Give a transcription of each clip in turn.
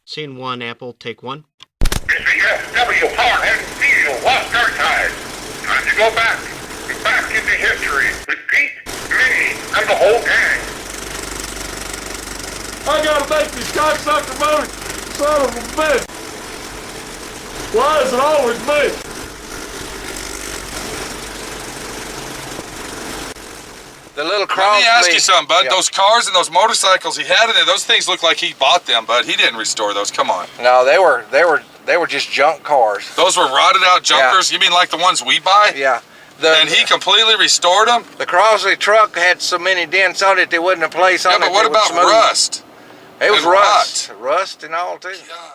Scene 1, Apple, take 1. W. Hard and Diesel lost our time. Time to go back into history with Pete, me, and the whole gang. I gotta make these cocksucker money, son of a bitch. Why is it always me? The little Let me ask you something, bud. Yeah. Those cars and those motorcycles he had in there, those things look like he bought them, bud. He didn't restore those. Come on. No, they were just junk cars. Those were rotted out junkers? Yeah. You mean like the ones we buy? Yeah. And he completely restored them? The Crosley truck had so many dents on it, there wasn't a place on it. Yeah, but what about rust? It was and rust. Rust and all, too. God.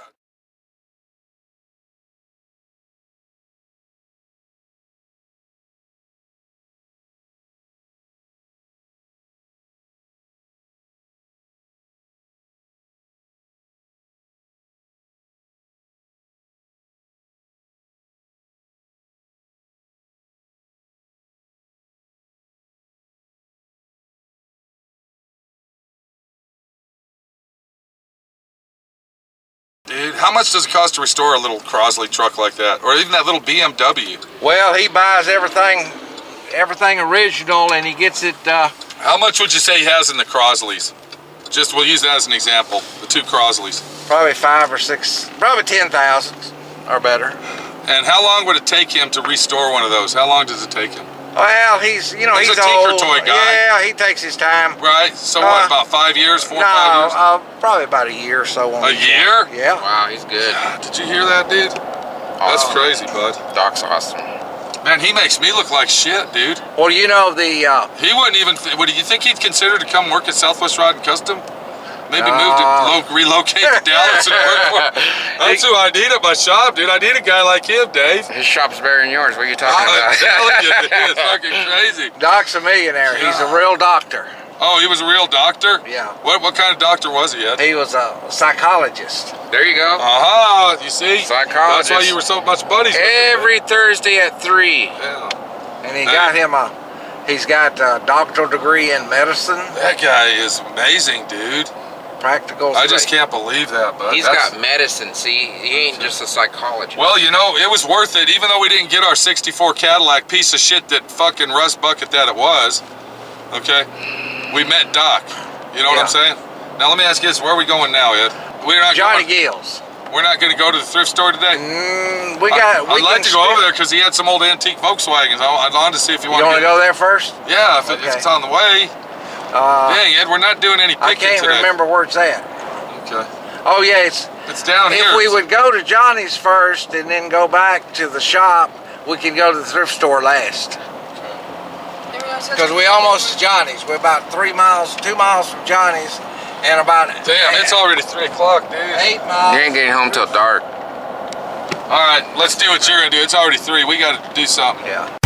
Dude, how much does it cost to restore a little Crosley truck like that? Or even that little BMW? Well, he buys everything original, and he gets it, How much would you say he has in the Crosleys? Just, we'll use that as an example. The two Crosleys. probably 5 or 6, probably 10,000 or better. And how long would it take him to restore one of those? How long does it take him? Well, he's, he's a tinker old. toy guy. Yeah, he takes his time. Right? So what, about 5 years, 4 or 5 years? No, probably about a year or so. On A each year? one. Yeah. Wow, he's good. God, did you hear that, dude? That's crazy, bud. Doc's awesome. Man, he makes me look like shit, dude. Well, you know the. He wouldn't even. Would you think he'd consider to come work at Southwest Rod and Custom? Maybe relocate to Dallas and work for him. That's who I need at my shop, dude. I need a guy like him, Dave. His shop's better than yours. What are you talking I'm about? telling you, dude, it's fucking crazy. Doc's a millionaire. He's a real doctor. Oh, he was a real doctor? Yeah. What kind of doctor was he, Ed? He was a psychologist. There you go. Aha, you see? Psychologist. That's why you were so much buddies with him. Every Thursday at 3. Yeah. And he got him he's got a doctoral degree in medicine. That guy is amazing, dude. Practical. I just can't believe that, bud. He's got medicine, see? He ain't just a psychologist. Well, you know, it was worth it, even though we didn't get our 64 Cadillac piece of shit that fucking rust bucket that it was. Okay? We met Doc. You know what I'm saying? Now, let me ask you this. Where are we going now, Ed? We're not Johnny going, Gill's. We're not going to go to the thrift store today? I'd I'd like to go over there because he had some old antique Volkswagens. I'd like to see if you want to go there first? Yeah, if it's on the way. Dang, Ed, we're not doing any picking I can't today. remember where it's at. Okay. Oh, yeah, it's down here. If we would go to Johnny's first and then go back to the shop, we can go to the thrift store last. Because we almost to Johnny's. We're about 2 miles from Johnny's, and about Damn, it's already 3 o'clock, dude. 8 miles. You ain't getting home till dark. All right, let's do what you're gonna do. It's already 3. We got to do something. Yeah.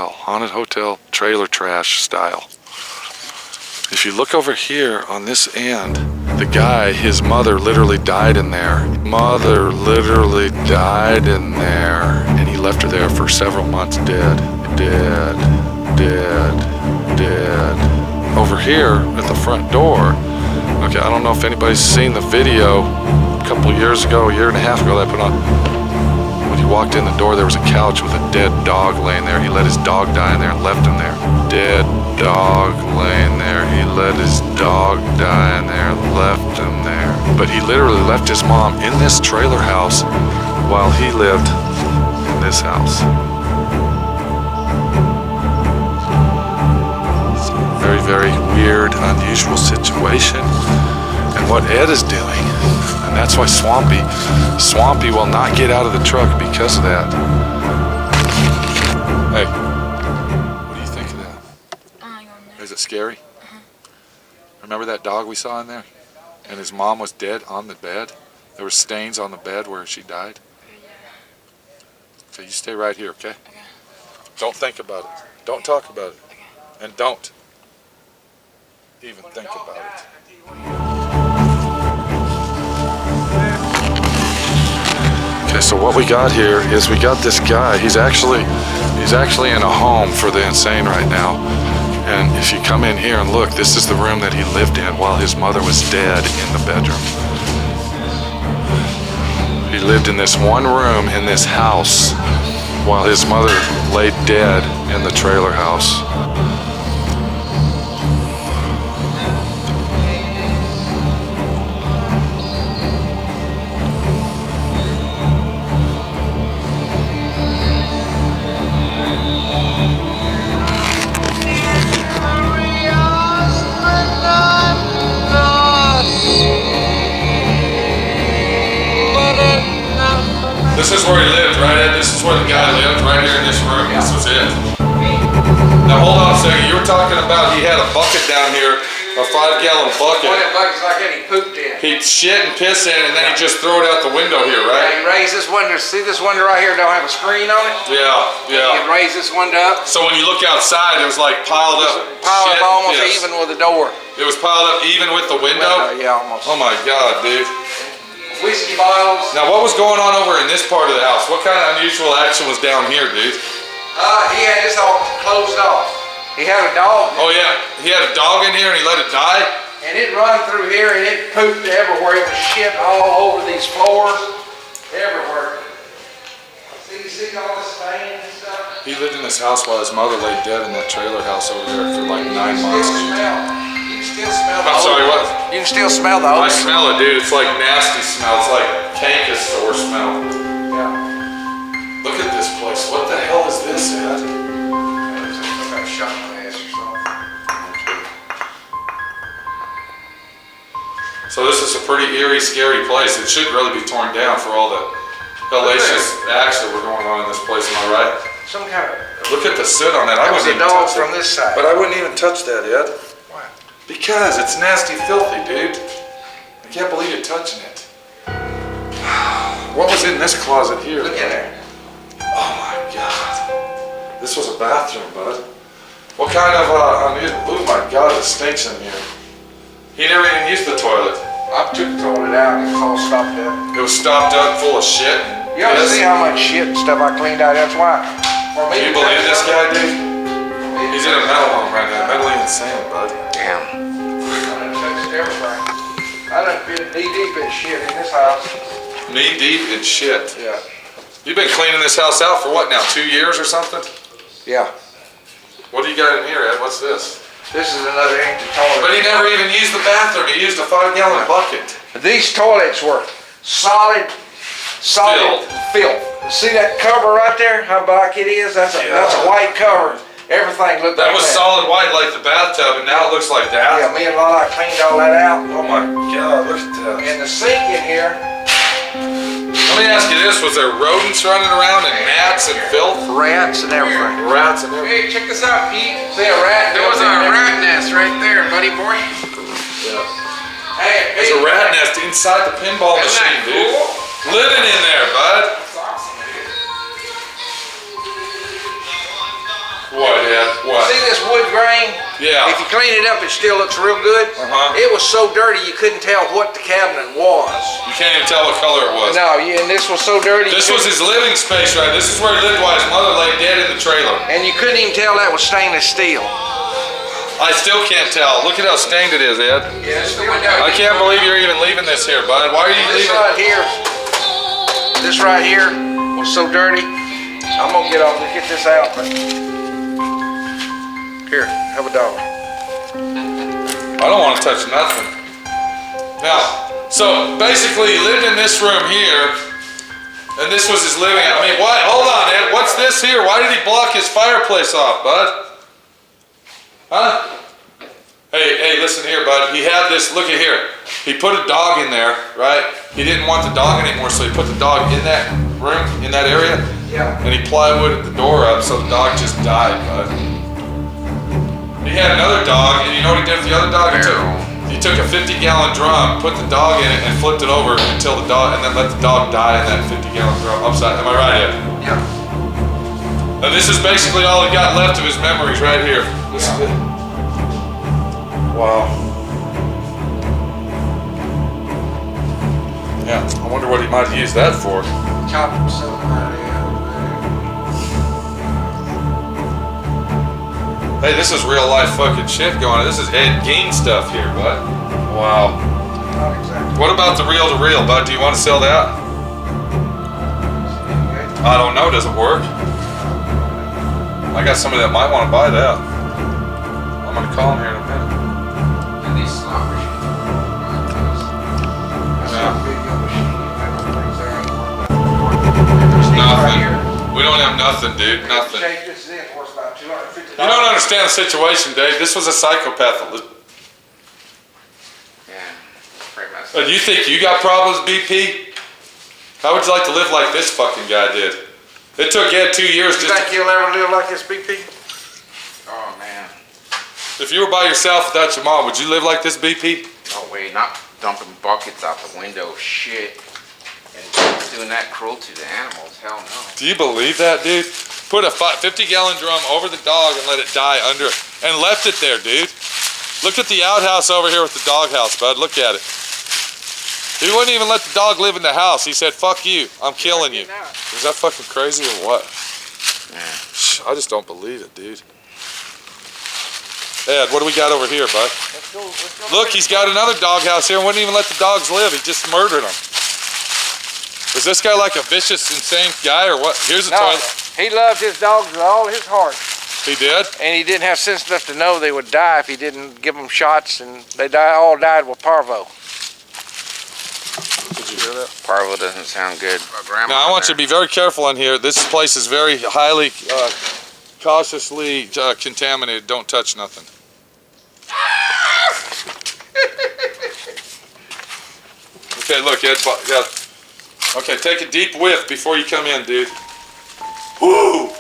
Haunted hotel trailer trash style. If you look over here on this end, the guy, his mother literally died in there. And he left her there for several months dead. over here at the front door. Okay, I don't know if anybody's seen the video a couple years ago, a year and a half ago that I put on. When he walked in the door, there was a couch with a dead dog laying there. He let his dog die in there and left him there. Dead dog laying there. He let his dog die in there and left him there. But he literally left his mom in this trailer house while he lived in this house. It's a very, very weird, unusual situation. And what Ed is doing, and that's why Swampy will not get out of the truck because of that. Hey, what do you think of that? Is it scary? Remember that dog we saw in there? And his mom was dead on the bed? There were stains on the bed where she died? Okay, you stay right here, okay? Don't think about it. Don't talk about it. And don't even think about it. Okay, so what we got here is we got this guy. He's actually in a home for the insane right now. And if you come in here and look, this is the room that he lived in while his mother was dead in the bedroom. He lived in this one room in this house while his mother lay dead in the trailer house. This is where he lived, right? This is where the guy lived, right here in this room. This was it. Now hold on a second. You were talking about he had a bucket down here, a 5-gallon bucket. One of the buckets like that he pooped in. He'd shit and piss in, and then he'd just throw it out the window here, Yeah, right? he raised this window. See this window right here don't have a screen on it? Yeah. He'd raise this window up. So when you look outside, it was like piled up. Piled shit up almost and piss. even with the door. It was piled up even with the window? Yeah, almost. Oh my God, dude. Whiskey bottles. Now what was going on over in this part of the house? What kind of unusual action was down here, dude? He had this all closed off. He had a dog. Oh yeah, he had a dog in here and he let it die? And it run through here and it pooped everywhere. It was shit all over these floors. Everywhere. See, you see all this stain and stuff? He lived in this house while his mother lay dead in that trailer house over there for like 9 months. You can still smell the I'm sorry, what? You can still smell the I odor. smell it, dude. It's like nasty smell. It's like canker sore smell. Yeah. Look at this place. What the hell is this, Ed? Some kind of shot in the ass or something. So this is a pretty eerie, scary place. It should really be torn down for all the hellacious acts that were going on in this place. Am I right? Some kind of. Look at the soot on that. I That was wouldn't a even dog touch from it. this side. But I wouldn't even touch that, Ed. Why? Because it's nasty, filthy, dude. I can't believe you're touching it. What was in this closet here? Look in there. Oh my God. This was a bathroom, bud. What kind of, oh my God, it stinks in here. He never even used the toilet. I took the toilet out and it was all stopped up. It was stopped up full of shit. You ought to see how much shit and stuff I cleaned out. That's why. For me Do you to believe touch this guy, something- dude? He's in a mental home right now. Mentally insane, bud. Damn. I done touched everything. I done been knee deep in shit in this house. Knee deep in shit. Yeah. You've been cleaning this house out for what now, 2 years or something? Yeah. What do you got in here, Ed? What's this? This is another empty toilet. But he never even used the bathroom. He used a 5-gallon bucket. These toilets were solid filth. See that cover right there? How black it is? That's a white cover. Everything looked That like was that. solid white like the bathtub, and now it looks like that. Yeah, me and Lala cleaned all that out. Oh my God, look at that. And the sink in here. Let me ask you this, was there rodents running around and gnats and filth? Rats and everything. Rats and everything? Hey, check this out, Pete. See a rat? There was a rat nest right there, buddy boy. Yeah. Hey, There's a rat nest inside the pinball Isn't machine, that dude. cool? Living in there, bud. That's awesome, dude. What, Ed? What? See this wood grain? Yeah. If you clean it up, it still looks real good. Uh-huh. It was so dirty you couldn't tell what the cabinet was. You can't even tell what color it was. No, and this was so dirty. This you was couldn't- his living space, right? This is where he lived while his mother lay dead in the trailer. And you couldn't even tell that was stainless steel. I still can't tell. Look at how stained it is, Ed. Yeah, it's the window. I can't believe you're even leaving this here, bud. Why are you This leaving? right here. This right here was so dirty. I'm gonna get off to get this out. But here, have $1. I don't want to touch nothing. Now, so basically he lived in this room here, and this was his living. I mean, what? Hold on, Ed. What's this here? Why did he block his fireplace off, bud? Huh? Hey, listen here, bud. He had this, look at here. He put a dog in there, right? He didn't want the dog anymore, so he put the dog in that room, in that area. Yeah. And he plywooded the door up, so the dog just died, bud. He had another dog, and you know what he did with the other dog? He took a 50-gallon drum, put the dog in it, and flipped it over until the dog, and then let the dog die in that 50-gallon drum upside. Am I right, Ed? Yeah. And this is basically all he got left of his memories right here. This is it. Wow. Yeah, I wonder what he might use that for. Chop something out of Hey, this is real life fucking shit going on. This is Ed Gein stuff here, bud. Wow. Not exactly. What about the reel to reel, bud? Do you want to sell that? I don't know. Does it work? I got somebody that might want to buy that. I'm gonna call him here in a minute. And these slot machines. Nothing. We don't have nothing, dude. Nothing. Take this in for about $250. You don't understand the situation, Dave. This was a psychopath that lived. Yeah, pretty much. You think you got problems, BP? How would you like to live like this fucking guy did? It took Ed 2 years You just think you'll ever live like this, BP? Oh man. If you were by yourself without your mom, would you live like this, BP? No way, not dumping buckets out the window, shit. And doing that cruelty to animals, hell no. Do you believe that, dude? Put a 50-gallon drum over the dog and let it die under it. And left it there, dude. Look at the outhouse over here with the doghouse, bud. Look at it. He wouldn't even let the dog live in the house. He said, fuck you, I'm killing you. Is that fucking crazy or what? Yeah. I just don't believe it, dude. Ed, what do we got over here, bud? Let's go. Look, he's got another doghouse here and wouldn't even let the dogs live. He just murdered them. Is this guy like a vicious, insane guy or what? Here's a toilet. He loved his dogs with all his heart. He did? And he didn't have sense enough to know they would die if he didn't give them shots, and they all died with parvo. Did you hear that? Parvo doesn't sound good. Now, I want you to be very careful in here. This place is very highly, cautiously contaminated. Don't touch nothing. Okay, look, Ed. Yeah. Okay, take a deep whiff before you come in, dude. Woo!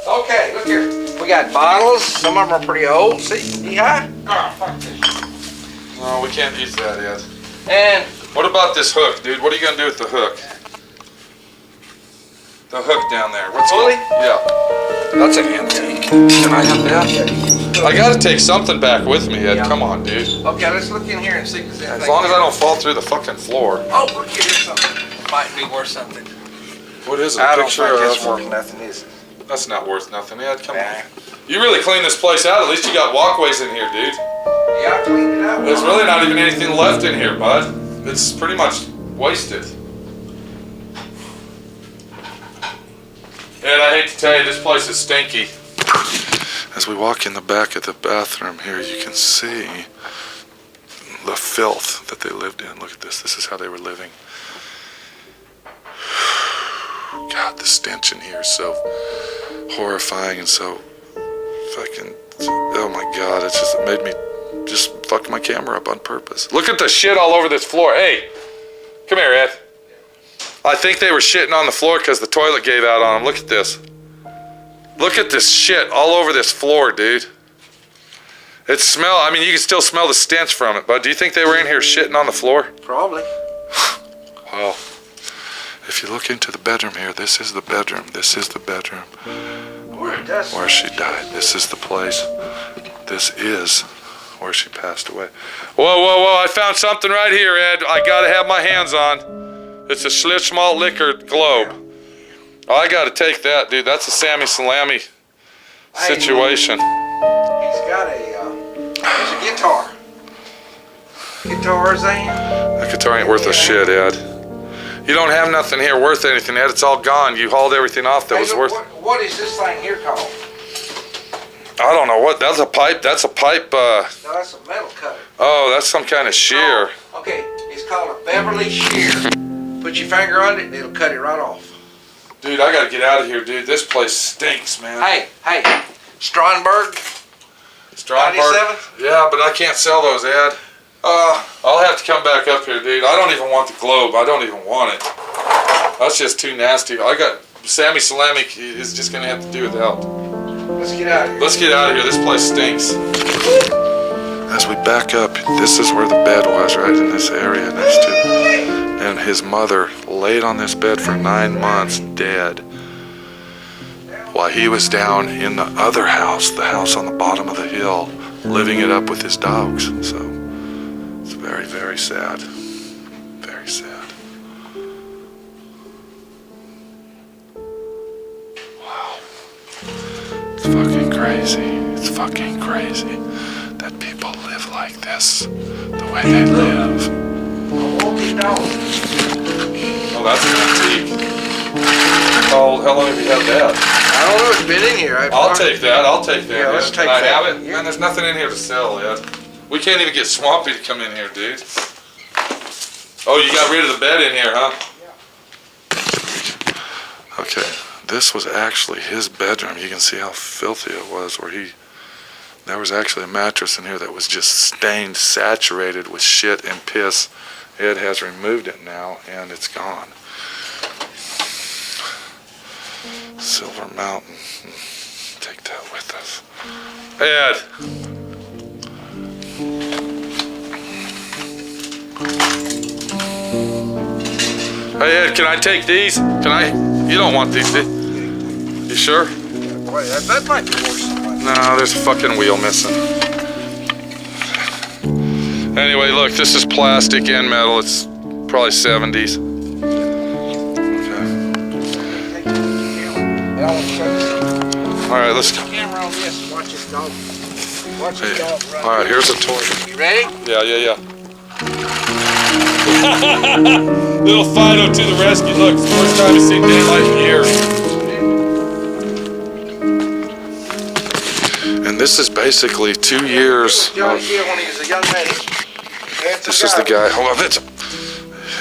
Okay, look here. We got bottles. Some of them are pretty old. See, high. Oh, fuck this. No, we can't use that, Ed. And What about this hook, dude? What are you gonna do with the hook? The hook down there. What's Pulley? Yeah. That's an antique. Can I have that? I gotta take something back with me, Ed. Yeah. Come on, dude. okay, let's look in here and see. As long as I don't fall through the fucking floor. Oh, look here, here's something. Might be worth something. What is it? I A don't picture think of? it's worth nothing, is it? That's not worth nothing, Ed. Come Nah. on. You really cleaned this place out. At least you got walkways in here, dude. Yeah, I cleaned it out. There's really not even anything left in here, bud. It's pretty much wasted. Ed, I hate to tell you, this place is stinky. As we walk in the back of the bathroom here, you can see the filth that they lived in. Look at this. This is how they were living. God, the stench in here is so horrifying and so fucking, oh my God, it made me just fuck my camera up on purpose. Look at the shit all over this floor. Hey, come here, Ed. I think they were shitting on the floor because the toilet gave out on them. Look at this. Look at this shit all over this floor, dude. You can still smell the stench from it, but do you think they were in here shitting on the floor? Probably. Well, if you look into the bedroom here, this is the bedroom. This is the bedroom where she died. This is the place. This is where she passed away. Whoa, whoa, whoa, I found something right here, Ed. I gotta have my hands on. It's a Schlitz malt liquor globe. Oh, I gotta take that, dude. That's a Sammy Salami situation. He's got a There's a guitar. Guitar, Zane? That guitar ain't worth a shit, Ed. You don't have nothing here worth anything, Ed. It's all gone. You hauled everything off that was worth. What is this thing here called? I don't know what. That's a pipe. That's a pipe. No, that's a metal cutter. Oh, that's some kind of shear. Okay, it's called a Beverly shear. Put your finger on it and it'll cut it right off. Dude, I gotta get out of here, dude. This place stinks, man. Hey, Stromberg? 97? Yeah, but I can't sell those, Ed. I'll have to come back up here, dude. I don't even want the globe. I don't even want it. That's just too nasty. I got Sammy Salami is just gonna have to do without. Let's get out of here. Let's get out of here. This place stinks. As we back up, this is where the bed was, right in this area next to. And his mother laid on this bed for 9 months, dead, while he was down in the other house, the house on the bottom of the hill, living it up with his dogs. So it's very, very sad. Very sad. Wow. It's fucking crazy. It's fucking crazy that people live like this, the way they live. Oh, that's an antique. How long have you had that? I don't know, it's been in here. I'll take that. I'll take that. Yeah, let's take Can I that. have it? Man, there's nothing in here to sell, Ed. We can't even get Swampy to come in here, dude. Oh, you got rid of the bed in here, huh? Yeah. Okay, this was actually his bedroom. You can see how filthy it was, there was actually a mattress in here that was just stained, saturated with shit and piss. Ed has removed it now, and it's gone. Silver Mountain. Take that with us. Ed! Hey, Ed, can I take these? You don't want these, do you? You sure? Wait, that might be worse. No, there's a fucking wheel missing. Anyway, look, this is plastic and metal. It's probably 70s. Okay. Alright, let's go. Camera on this. Watch this dog. Watch this dog run. Alright, here's a toy. You ready? Yeah. Little Fido to the rescue. Look, it's the first time he's seen daylight in years. And this is basically 2 years. Johnny Gill when he was a young man. This is the guy. Hold on,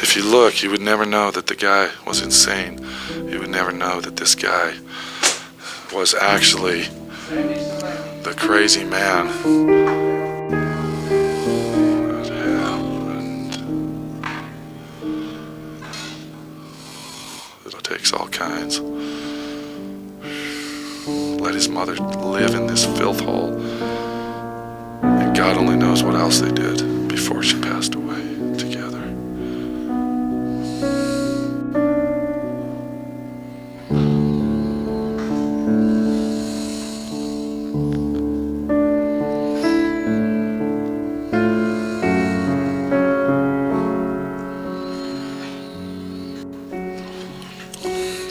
if you look, you would never know that the guy was insane. You would never know that this guy was actually the crazy man. What happened? It takes all kinds. Let his mother live in this filth hole. And God only knows what else they did before she passed away together.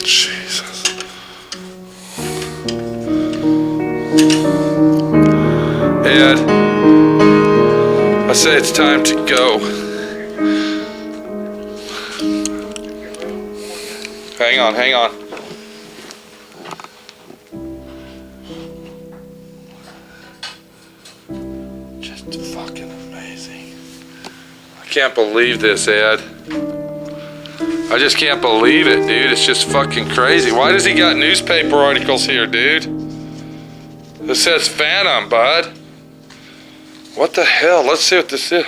Jesus. Ed, I say it's time to go. Hang on. Just fucking amazing. I can't believe this, Ed. I just can't believe it, dude. It's just fucking crazy. Why does he got newspaper articles here, dude? This says Phantom, bud. What the hell? Let's see what this is.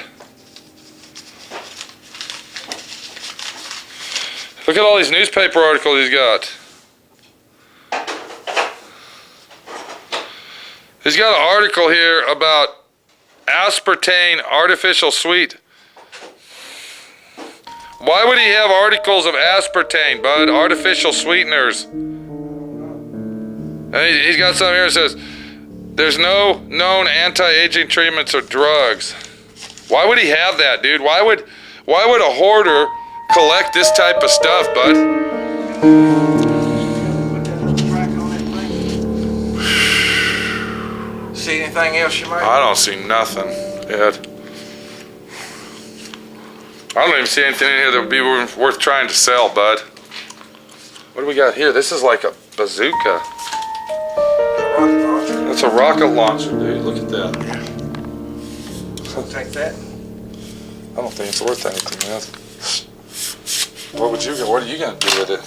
Look at all these newspaper articles he's got. He's got an article here about aspartame artificial sweet. Why would he have articles of aspartame, bud? Artificial sweeteners. And he's got something here that says, there's no known anti-aging treatments or drugs. Why would he have that, dude? Why would a hoarder collect this type of stuff, bud? See anything anything else you might? I don't see nothing, Ed. I don't even see anything in here that would be worth trying to sell, bud. What do we got here? This is like a bazooka. That's a rocket launcher, dude. Look at that. I'll take that. I don't think it's worth anything, man. What are you gonna do with it?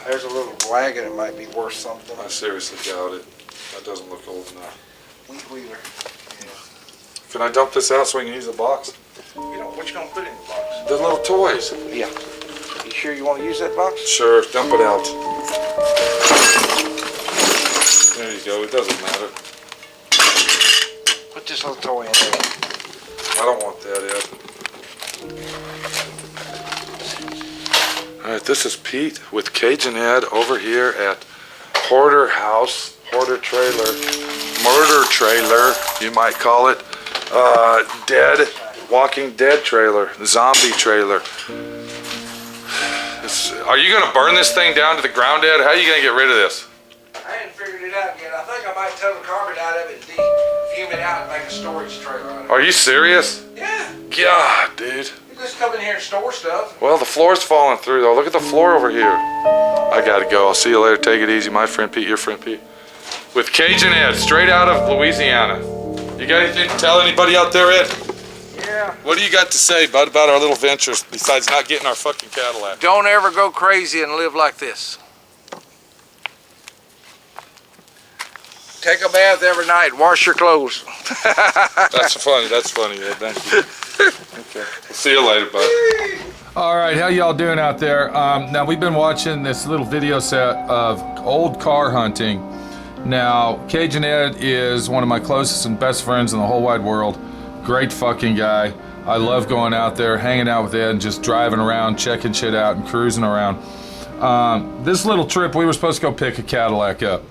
There's a little wagon. It might be worth something. I seriously doubt it. That doesn't look old enough. Wheat wheeler. Can I dump this out so we can use the box? You know what you gonna put in the box? The little toys. Yeah. You sure you want to use that box? Sure, dump it out. There you go, it doesn't matter. Put this little toy in there. I don't want that, Ed. Alright, this is Pete with Cajun Ed over here at Hoarder House, Hoarder Trailer, Murder Trailer, you might call it. Walking Dead trailer, zombie trailer. Are you gonna burn this thing down to the ground, Ed? How are you gonna get rid of this? I ain't figured it out yet. I think I might tow the carbon out of it, fume it out, and make a storage trailer out of it. Are you serious? Yeah. God, dude. You just come in here and store stuff. Well, the floor's falling through though. Look at the floor over here. I gotta go. I'll see you later. Take it easy. My friend Pete, your friend Pete. With Cajun Ed, straight out of Louisiana. You got anything to tell anybody out there, Ed? Yeah. What do you got to say, bud, about our little ventures besides not getting our fucking Cadillac? Don't ever go crazy and live like this. Take a bath every night. Wash your clothes. That's funny, Ed. Thank you. Okay. See you later, bud. All right, how y'all doing out there? Now, we've been watching this little video set of old car hunting. Now, Cajun Ed is one of my closest and best friends in the whole wide world. Great fucking guy. I love going out there, hanging out with Ed, and just driving around, checking shit out, and cruising around. This little trip, we were supposed to go pick a Cadillac up.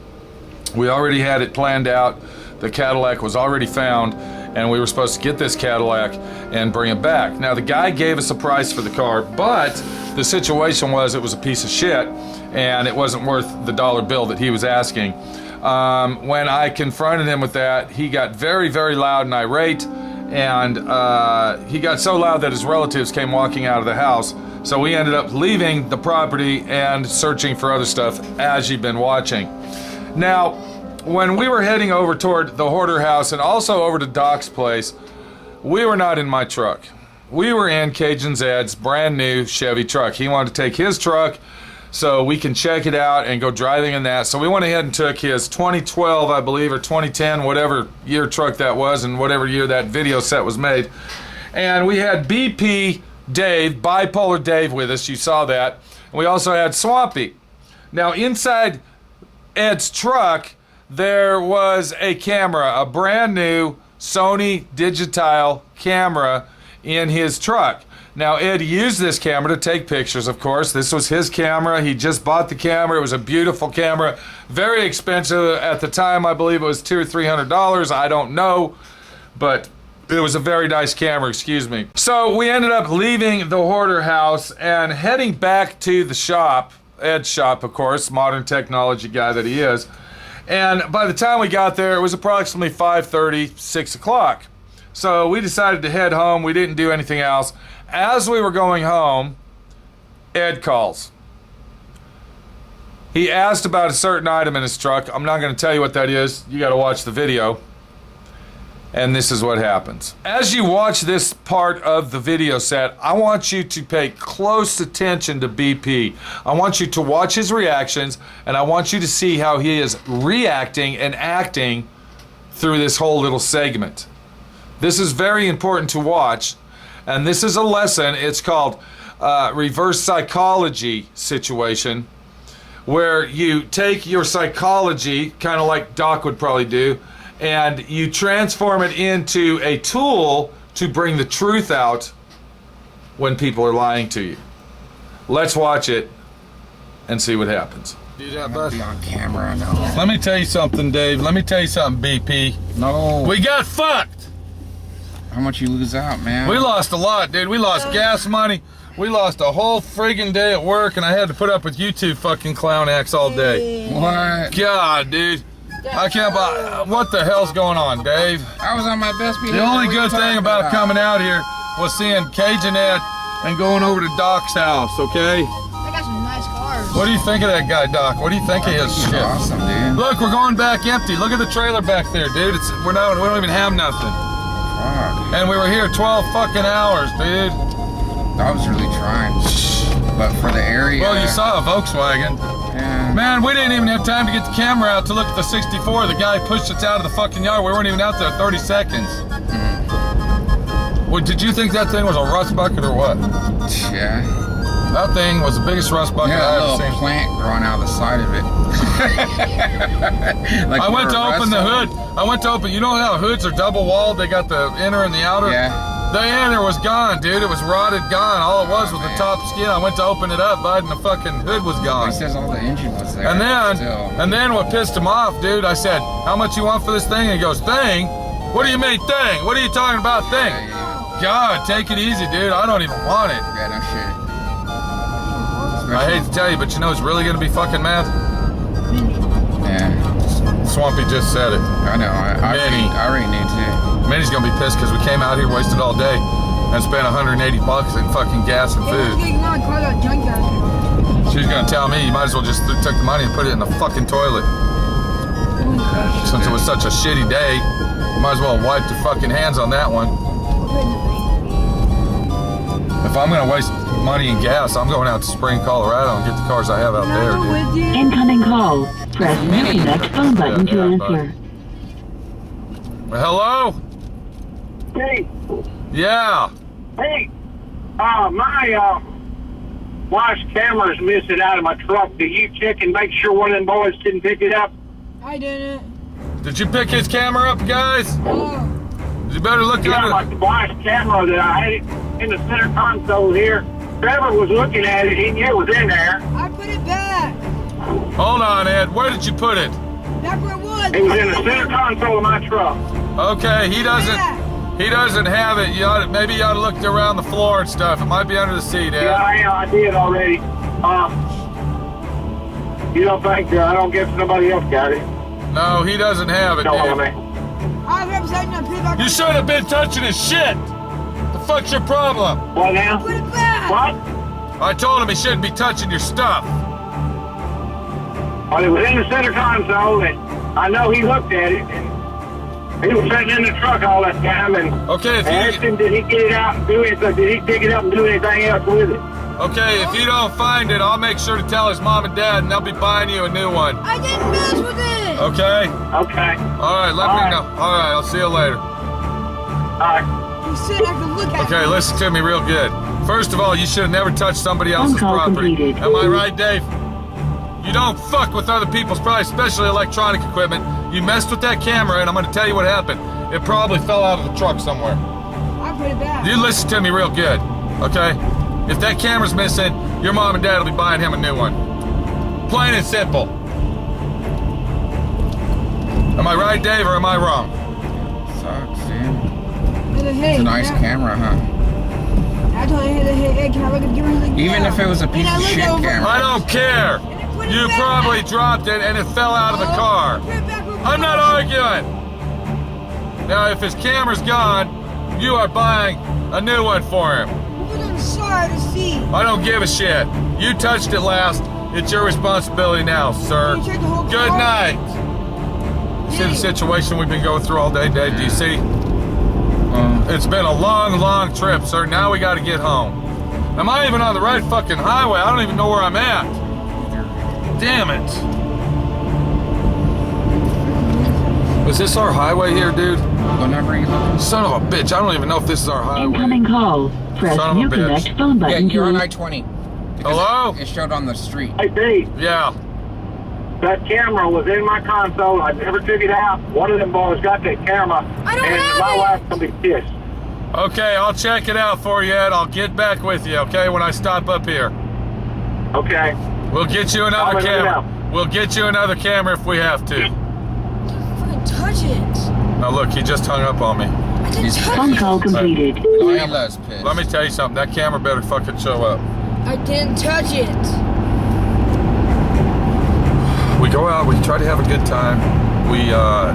We already had it planned out. The Cadillac was already found, and we were supposed to get this Cadillac and bring it back. Now, the guy gave us a price for the car, but the situation was it was a piece of shit, and it wasn't worth the dollar bill that he was asking. When I confronted him with that, he got very, very loud and irate. And he got so loud that his relatives came walking out of the house. So we ended up leaving the property and searching for other stuff, as you've been watching. Now, when we were heading over toward the Hoarder House and also over to Doc's place, we were not in my truck. We were in Cajun Ed's brand new Chevy truck. He wanted to take his truck so we can check it out and go driving in that. So we went ahead and took his 2012, I believe, or 2010, whatever year truck that was and whatever year that video set was made. And we had BP Dave, Bipolar Dave, with us. You saw that. And we also had Swampy. Now, inside Ed's truck, there was a camera, a brand new Sony digital camera in his truck. Now, Ed used this camera to take pictures, of course. This was his camera. He just bought the camera. It was a beautiful camera. Very expensive at the time. I believe it was $200 or $300. I don't know. But it was a very nice camera, excuse me. So we ended up leaving the Hoarder House and heading back to the shop. Ed's shop, of course, modern technology guy that he is. And by the time we got there, it was approximately 5:30, 6 o'clock. So we decided to head home. We didn't do anything else. As we were going home, Ed calls. He asked about a certain item in his truck. I'm not going to tell you what that is. You got to watch the video. And this is what happens. As you watch this part of the video set, I want you to pay close attention to BP. I want you to watch his reactions, and I want you to see how he is reacting and acting through this whole little segment. This is very important to watch, and this is a lesson. It's called reverse psychology situation, where you take your psychology, kind of like Doc would probably do, and you transform it into a tool to bring the truth out when people are lying to you. Let's watch it and see what happens. Do that, bud. Be on camera, no. Let me tell you something, Dave. Let me tell you something, BP. No. We got fucked. How much you lose out, man? We lost a lot, dude. We lost gas money. We lost a whole friggin' day at work, and I had to put up with you two fucking clown acts all day. What? God, dude. I can't buy. What the hell's going on, Dave? I was on my best behavior. The only What are you good thing talking about coming out here was seeing Cajunette and going over to Doc's house, okay? I got some nice cars. What do you think of that guy, Doc? What do you think of his He's shit? awesome, dude. Look, we're going back empty. Look at the trailer back there, dude. We don't even have nothing. Fuck. And we were here 12 fucking hours, dude. I was really trying. But for the area. Well, you saw a Volkswagen. Yeah. Man, we didn't even have time to get the camera out to look at the 64. The guy pushed us out of the fucking yard. We weren't even out there 30 seconds. Well, did you think that thing was a rust bucket or what? Yeah. That thing was the biggest rust bucket Yeah, a I ever little seen. plant growing out of the side of it. Like I went to for a open the restaurant. hood. I went to open, you know how hoods are double walled? They got the inner and the outer? Yeah. The inner was gone, dude. It was rotted, gone. All it was the man. top skin. I went to open it up, bud, and the fucking hood was gone. He says all the engine was there. And still. then what pissed him off, dude, I said, how much you want for this thing? And he goes, thing? What do you mean thing? What are you talking about thing? Yeah. God, take it easy, dude. I don't even want it. Yeah, no shit. I hate to tell you, but you know who's really gonna be fucking mad? Yeah. Swampy just said it. I know. I Manny. already knew too. Minnie's gonna be pissed because we came out here, wasted all day, and spent 180 bucks in fucking gas and food. She's gonna tell me you might as well just took the money and put it in the fucking toilet. Since it was such a shitty day, you might as well wipe your fucking hands on that one. If I'm gonna waste money in gas, I'm going out to Spring, Colorado and get the cars I have out there, dude. Incoming call. Press the connect phone button to Yeah, answer. Well, hello? Hey, Yeah. hey, my wife's camera's missing out of my truck. Did you check and make sure one of them boys didn't pick it up? I didn't. Did you pick his camera up, guys? Oh. You better look Yeah, at my it. wife's camera that I had it in the center console here. Trevor was looking at it. He knew it was in there. I put it back. Hold on, Ed. Where did you put it? Back where it was. It was in the center console of my truck. Okay, he doesn't have it. Maybe you ought to look around the floor and stuff. It might be under the seat, Ed. Yeah, I did already. You don't think I don't guess nobody else got it? No, he doesn't have it, Don't dude. want me. I represent and I put it back. You shouldn't have been touching his shit. The fuck's your problem? What now? Put it back. What? I told him he shouldn't be touching your stuff. Well, it was in the center console, and I know he looked at it, and he was sitting in the truck all that time, and Okay, if I asked you him, did he get it out and do anything? Did he pick it up and do anything else with it? don't find it, I'll make sure to tell his mom and dad, and they'll be buying you a new one. I didn't mess with it. Okay? Okay. All right, let me know. All right, I'll see you later. All right. You said I could look at Okay, it. listen to me real good. First of all, you should have never touched somebody else's call property. completed. Am I right, Dave? You don't fuck with other people's property, especially electronic equipment. You messed with that camera, and I'm going to tell you what happened. It probably fell out of the truck somewhere. I put it back. You listen to me real good, okay? If that camera's missing, your mom and dad will be buying him a new one. Plain and simple. Am I right, Dave, or am I wrong? Sucks, dude. Hey, It's a nice camera, huh? I told him, hey, can I look at the camera? Even if it was a piece of shit camera. I don't care. You probably dropped it and it fell out of the car. I'm not arguing. Now, if his camera's gone, you are buying a new one for him. Put it on the side of the seat. I don't give a shit. You touched it last. It's your responsibility now, sir. You checked the whole Good car? night. See the situation we've been going through all day, Dave? Do you see? It's been a long, long trip, sir. Now we got to get home. Am I even on the right fucking highway? I don't even know where I'm at. Damn it. Is this our highway here, dude? What number are you looking? Son of a bitch. I don't even know if this is our highway. Incoming call. Press Son of a new bitch. connect phone Yeah, button you're on to I-20. Hello? It showed on the street. Hey, Dave, Yeah. that camera was in my console. I never took it out. One of them boys got that camera, I don't and have my it. wife's gonna be pissed. Okay, I'll check it out for you, Ed. I'll get back with you, okay, when I stop up here. Okay. We'll get you another I'll let you camera. know. We'll get you another camera if we have to. Fucking touch it. Now look, he just hung up on me. I didn't He's touch phone it. call completed. Lila's pissed. Let me tell you something. That camera better fucking show up. I didn't touch it. We go out, we try to have a good time. We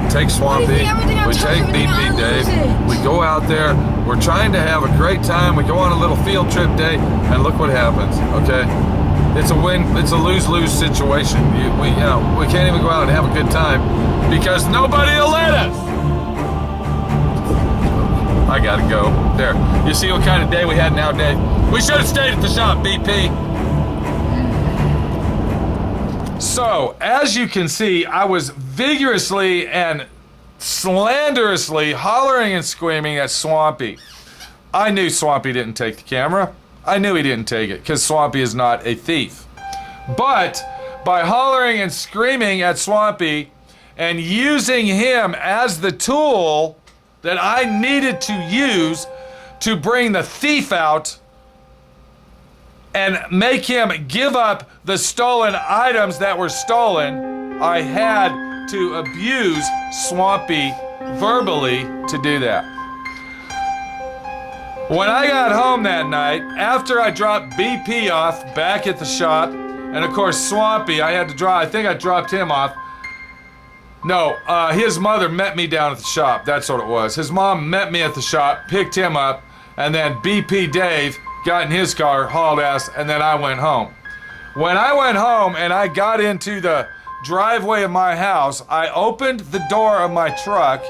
take Swampy, we take BP Dave, we go out there, we're trying to have a great time, we go on a little field trip day, and look what happens, okay? It's a win, it's a lose-lose situation. We can't even go out and have a good time because nobody will let us. I gotta go. There, you see what kind of day we had now, Dave? We should have stayed at the shop, BP. So, as you can see, I was vigorously and slanderously hollering and screaming at Swampy. I knew Swampy didn't take the camera. I knew he didn't take it because Swampy is not a thief. But by hollering and screaming at Swampy and using him as the tool that I needed to use to bring the thief out and make him give up the stolen items that were stolen, I had to abuse Swampy verbally to do that. When I got home that night, after I dropped BP off back at the shop, and of course Swampy, I think I dropped him off. No, his mother met me down at the shop, that's what it was. His mom met me at the shop, picked him up, and then BP Dave got in his car, hauled ass, and then I went home. When I went home and I got into the driveway of my house, I opened the door of my truck,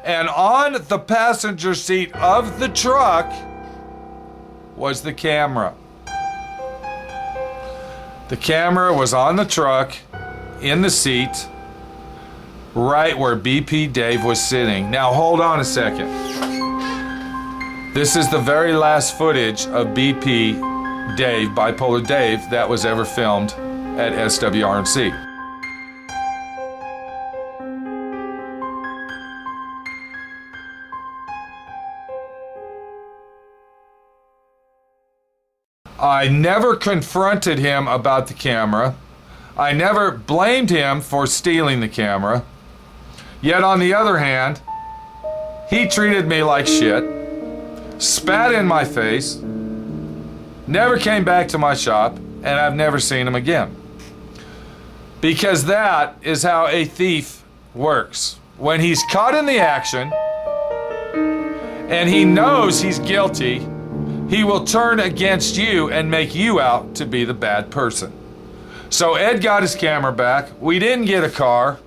and on the passenger seat of the truck was the camera. The camera was on the truck, in the seat, right where BP Dave was sitting. Now hold on a second. This is the very last footage of BP Dave, Bipolar Dave, that was ever filmed at SWRNC. I never confronted him about the camera. I never blamed him for stealing the camera. Yet on the other hand, he treated me like shit, spat in my face, never came back to my shop, and I've never seen him again. Because that is how a thief works. When he's caught in the action and he knows he's guilty, he will turn against you and make you out to be the bad person. So Ed got his camera back. We didn't get a car,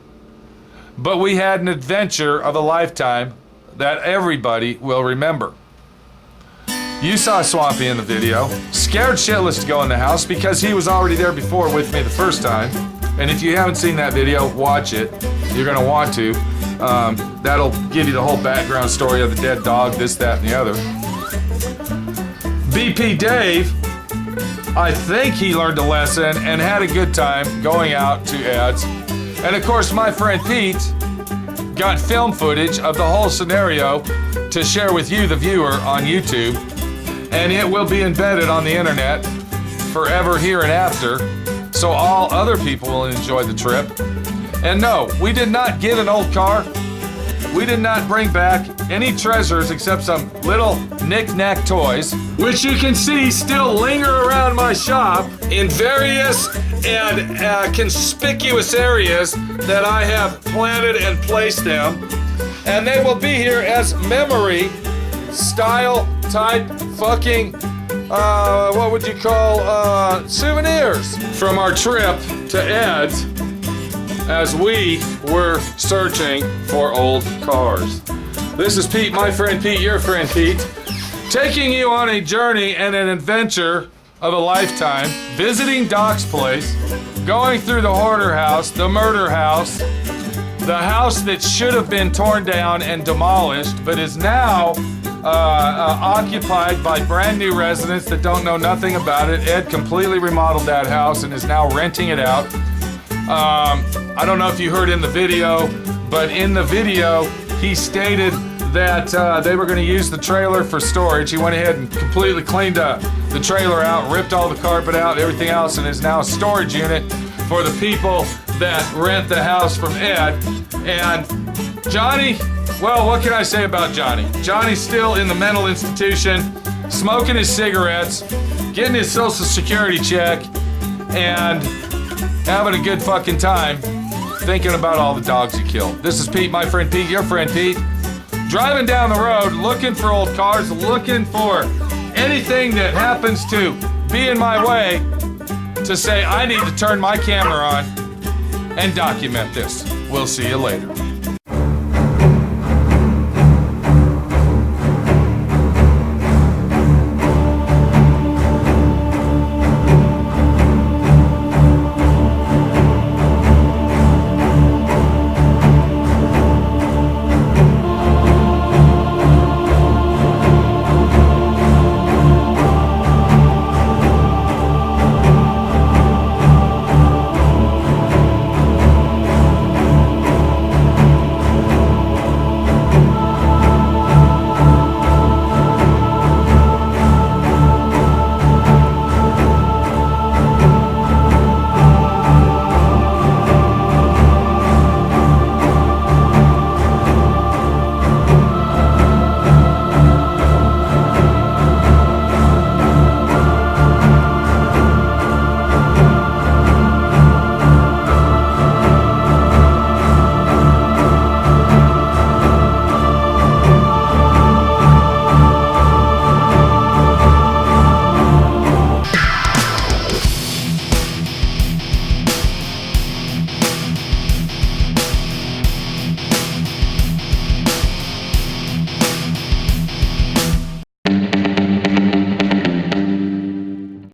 but we had an adventure of a lifetime that everybody will remember. You saw Swampy in the video, scared shitless to go in the house because he was already there before with me the first time. And if you haven't seen that video, watch it. You're gonna want to. That'll give you the whole background story of the dead dog, this, that, and the other. BP Dave, I think he learned a lesson and had a good time going out to Ed's. And of course, my friend Pete got film footage of the whole scenario to share with you, the viewer, on YouTube. And it will be embedded on the internet forever here and after, so all other people will enjoy the trip. And no, we did not get an old car. We did not bring back any treasures except some little knick-knack toys, which you can see still linger around my shop in various and conspicuous areas that I have planted and placed them. And they will be here as memory style type fucking, what would you call, souvenirs from our trip to Ed's as we were searching for old cars. This is Pete, my friend Pete, your friend Pete, taking you on a journey and an adventure of a lifetime, visiting Doc's place, going through the hoarder house, the murder house, the house that should have been torn down and demolished, but is now occupied by brand new residents that don't know nothing about it. Ed completely remodeled that house and is now renting it out. I don't know if you heard in the video, but in the video he stated that they were going to use the trailer for storage. He went ahead and completely cleaned the trailer out, ripped all the carpet out, everything else, and is now a storage unit for the people that rent the house from Ed. And Johnny, well, what can I say about Johnny? Johnny's still in the mental institution, smoking his cigarettes, getting his Social Security check, and having a good fucking time thinking about all the dogs you killed. This is Pete, my friend Pete, your friend Pete. Driving down the road, looking for old cars, looking for anything that happens to be in my way to say I need to turn my camera on and document this. We'll see you later.